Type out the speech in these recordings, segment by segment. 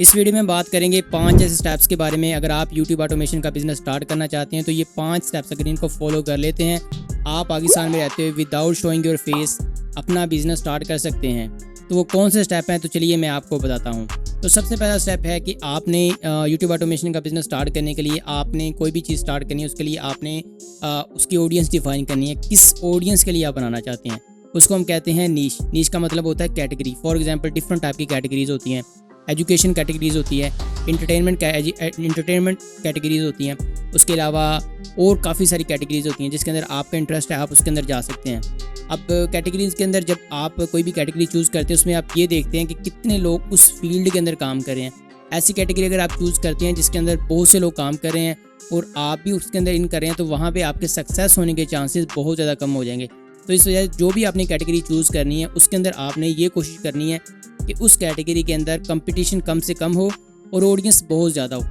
इस वीडियो में बात करेंगे 5 ऐसे स्टेप्स के बारे में। अगर आप यूट्यूब ऑटोमेशन का बिजनेस स्टार्ट करना चाहते हैं तो ये 5 स्टेप्स अगर इनको फॉलो कर लेते हैं, आप पाकिस्तान में रहते हुए विदाउट शोइंग योर फेस अपना बिजनेस स्टार्ट कर सकते हैं। तो वो कौन से स्टेप हैं, तो चलिए मैं आपको बताता हूँ। तो सबसे पहला स्टेप है कि आपने यूट्यूब ऑटोमेशन का बिजनेस स्टार्ट करने के लिए आपने कोई भी चीज़ स्टार्ट करनी है, उसके लिए आपने उसकी ऑडियंस डिफाइन करनी है। किस ऑडियंस के लिए आप बनाना चाहते हैं, उसको हम कहते हैं नीश। नीश का मतलब होता है category. For example different type की कैटेगरीज होती हैं। एजुकेशन कैटेगरीज होती है, इंटरटेनमेंट कैटेगरीज होती हैं, उसके अलावा और काफ़ी सारी कैटेगरीज होती हैं जिसके अंदर आपका इंटरेस्ट है, आप उसके अंदर जा सकते हैं। अब कैटेगरीज के अंदर जब आप कोई भी कैटेगरी चूज़ करते हैं उसमें आप ये देखते हैं कि कितने लोग उस फील्ड के अंदर काम कर रहे हैं। ऐसी कैटेगरी अगर आप चूज़ करते हैं जिसके अंदर बहुत से लोग काम कर रहे हैं और आप भी उसके अंदर इन कर रहे हैं, तो वहाँ पर आपके सक्सेस होने के चांसेस बहुत ज़्यादा कम हो जाएंगे। तो इस वजह से जो भी आपने कैटेगरी चूज़ करनी है उसके अंदर आपने ये कोशिश करनी है कि उस कैटेगरी के अंदर कंपटीशन कम से कम हो और ऑडियंस बहुत ज़्यादा हो।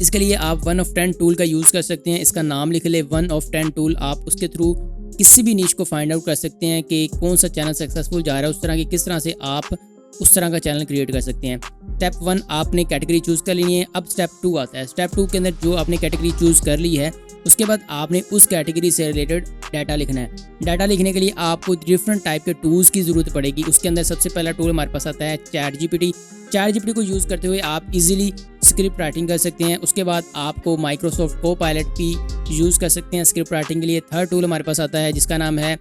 इसके लिए आप 1 of 10 टूल का यूज़ कर सकते हैं। इसका नाम लिख ले 1 of 10 टूल। आप उसके थ्रू किसी भी नीश को फाइंड आउट कर सकते हैं कि कौन सा चैनल सक्सेसफुल जा रहा है, उस तरह की किस तरह से आप उस तरह का चैनल क्रिएट कर सकते हैं। स्टेप 1 आपने कैटेगरी चूज़ कर ली है। अब स्टेप 2 आता है। स्टेप 2 के अंदर जो आपने कैटेगरी चूज़ कर ली है उसके बाद आपने उस कैटेगरी से रिलेटेड डाटा लिखना है। डाटा लिखने के लिए आपको डिफरेंट टाइप के टूल्स की ज़रूरत पड़ेगी। उसके अंदर सबसे पहला टूल हमारे पास आता है चैट जीपीटी। चैट जीपीटी को यूज़ करते हुए आप इजीली स्क्रिप्ट राइटिंग कर सकते हैं। उसके बाद आपको माइक्रोसॉफ्ट कोपायलट भी यूज़ कर सकते हैं स्क्रिप्ट राइटिंग के लिए। थर्ड टूल हमारे पास आता है जिसका नाम है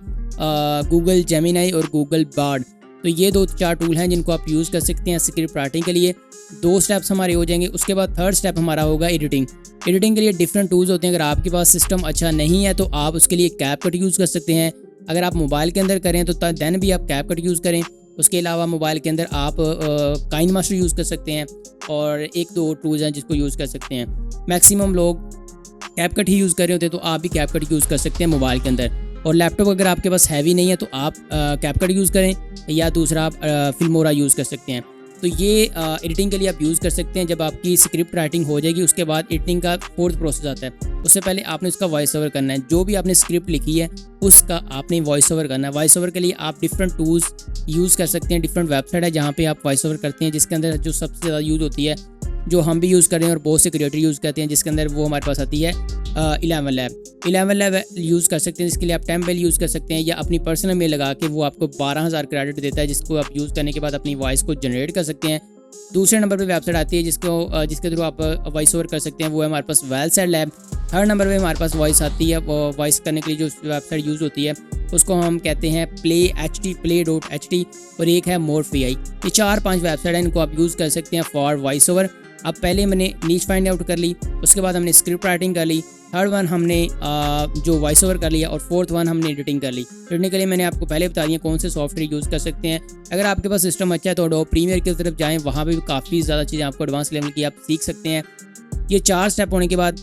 गूगल जेमिनी और गूगल बार्ड। तो ये 2-4 टूल हैं जिनको आप यूज़ कर सकते हैं स्क्रिप्ट राइटिंग के लिए। 2 स्टेप्स हमारे हो जाएंगे। उसके बाद थर्ड स्टेप हमारा होगा एडिटिंग। एडिटिंग के लिए डिफरेंट टूल्स होते हैं। अगर आपके पास सिस्टम अच्छा नहीं है तो आप उसके लिए कैपकट यूज़ कर सकते हैं। अगर आप मोबाइल के अंदर करें तो दैन भी आप कैपकट यूज़ करें। उसके अलावा मोबाइल के अंदर आप काइनमास्टर यूज़ कर सकते हैं और 1-2 टूल्स हैं जिसको यूज़ कर सकते हैं। मैक्सिमम लोग कैपकट ही यूज़ कर रहे होते हैं तो आप भी कैपकट यूज़ कर सकते हैं मोबाइल के अंदर। और लैपटॉप अगर आपके पास हैवी नहीं है तो आप कैपकट यूज़ करें या दूसरा आप फिल्मोरा यूज़ कर सकते हैं। तो ये एडिटिंग के लिए आप यूज़ कर सकते हैं। जब आपकी स्क्रिप्ट राइटिंग हो जाएगी उसके बाद एडिटिंग का 4th प्रोसेस आता है। उससे पहले आपने उसका वॉइस ओवर करना है। जो भी आपने स्क्रिप्ट लिखी है उसका आपने वॉइस ओवर करना है। वॉइस ओवर के लिए आप डिफरेंट टूल्स यूज़ कर सकते हैं। डिफरेंट वेबसाइट है जहाँ पे आप वॉइस ओवर करते हैं, जिसके अंदर जो सबसे ज़्यादा यूज़ होती है, जो हम भी यूज़ कर रहे हैं और बहुत से क्रिएटर यूज़ करते हैं, जिसके अंदर वो हमारे पास आती है 11 लैब यूज़ कर सकते हैं। जिसके लिए आप टेम्पल यूज़ कर सकते हैं या अपनी पर्सनल मेल लगा के वो आपको 12,000 क्रेडिट देता है, जिसको आप यूज़ करने के बाद अपनी वॉइस को जनरेट कर सकते हैं। दूसरे नंबर पे वेबसाइट आती है जिसके थ्रू आप वॉइस ओवर कर सकते हैं, वो है हमारे पास वेलसाइट लैब। थर्ड नंबर पे हमारे पास वॉइस आती है। वॉइस करने के लिए जो वेबसाइट यूज़ होती है उसको हम कहते हैं play.ht और एक है morphi। ये 4-5 वेबसाइट हैं, इनको आप यूज़ कर सकते हैं फॉर वॉइस ओवर। अब पहले मैंने नीच फाइंड आउट कर ली, उसके बाद हमने स्क्रिप्ट राइटिंग कर ली, थर्ड वन हमने जो वॉइस ओवर कर लिया और 4th वन हमने एडिटिंग कर ली। एडिटिंग के लिए मैंने आपको पहले बता दिया कौन से सॉफ्टवेयर यूज़ कर सकते हैं। अगर आपके पास सिस्टम अच्छा है तो एडोब प्रीमियर की तरफ जाएँ, वहाँ पे भी काफ़ी ज़्यादा चीज़ें आपको एडवांस लेवल की आप सीख सकते हैं। ये 4 स्टेप होने के बाद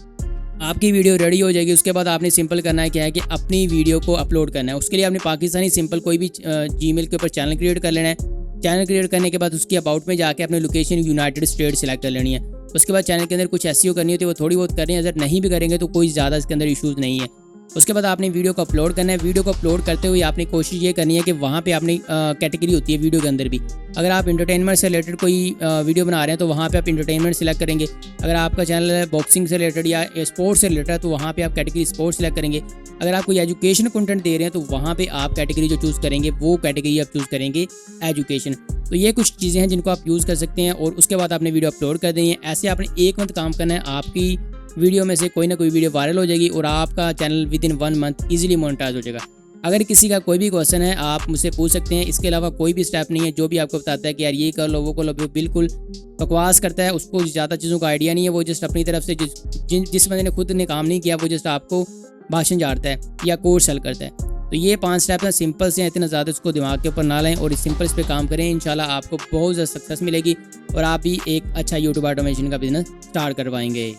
आपकी वीडियो रेडी हो जाएगी। उसके बाद आपने सिंपल करना है क्या है कि अपनी वीडियो को अपलोड करना है। उसके लिए आपने पाकिस्तानी सिंपल कोई भी जीमेल के ऊपर चैनल क्रिएट कर लेना है। चैनल क्रिएट करने के बाद उसकी अबाउट में जाके अपने लोकेशन यूनाइटेड स्टेट सेलेक्ट कर लेनी है। उसके बाद चैनल के अंदर कुछ एसईओ करनी होती है, वो थोड़ी बहुत करें। अगर नहीं भी करेंगे तो कोई ज़्यादा इसके अंदर इश्यूज़ नहीं है। उसके बाद आपने वीडियो को अपलोड करना है। वीडियो को अपलोड करते हुए आपने कोशिश ये करनी है कि वहाँ पे आपने कैटेगरी होती है वीडियो के अंदर भी। अगर आप इंटरटेनमेंट से रिलेटेड कोई वीडियो बना रहे हैं तो वहाँ पे आप इंटरटेनमेंट सेलेक्ट करेंगे। अगर आपका चैनल है बॉक्सिंग से रिलेटेड या स्पोर्ट्स से रिलेटेड है तो वहाँ पे आप कैटेगरी स्पोर्ट्स सेलेक्ट करेंगे। अगर आप कोई एजुकेशन कंटेंट दे रहे हैं तो वहाँ पे आप कैटेगरी जो चूज़ करेंगे वो कैटेगरी आप चूज़ करेंगे एजुकेशन। तो ये कुछ चीज़ें हैं जिनको आप यूज़ कर सकते हैं और उसके बाद आपने वीडियो अपलोड कर देनी है। ऐसे आपने 1 मंथ काम करना है, आपकी वीडियो में से कोई ना कोई वीडियो वायरल हो जाएगी और आपका channel within 1 month easily monetise हो जाएगा। अगर किसी का कोई भी क्वेश्चन है आप मुझसे पूछ सकते हैं। इसके अलावा कोई भी स्टेप नहीं है। जो भी आपको बताता है कि यार ये कर लो वो कर लो, बिल्कुल बकवास करता है, उसको ज़्यादा चीज़ों का आइडिया नहीं है। वो जस्ट अपनी तरफ से जिस बंदे ने खुद ने काम नहीं किया वो जस्ट आपको भाषण झाड़ता है या कोर्स सेल करता है। तो ये 5 स्टेप हैं, सिंपल से हैं, इतना ज़्यादा उसको दिमाग के ऊपर ना लें और इस सिंपल इस पे काम करें। इंशाल्लाह आपको बहुत ज़्यादा सक्सेस मिलेगी और आप भी एक अच्छा यूट्यूब ऑटोमेशन का बिजनेस स्टार्ट कर पाएंगे।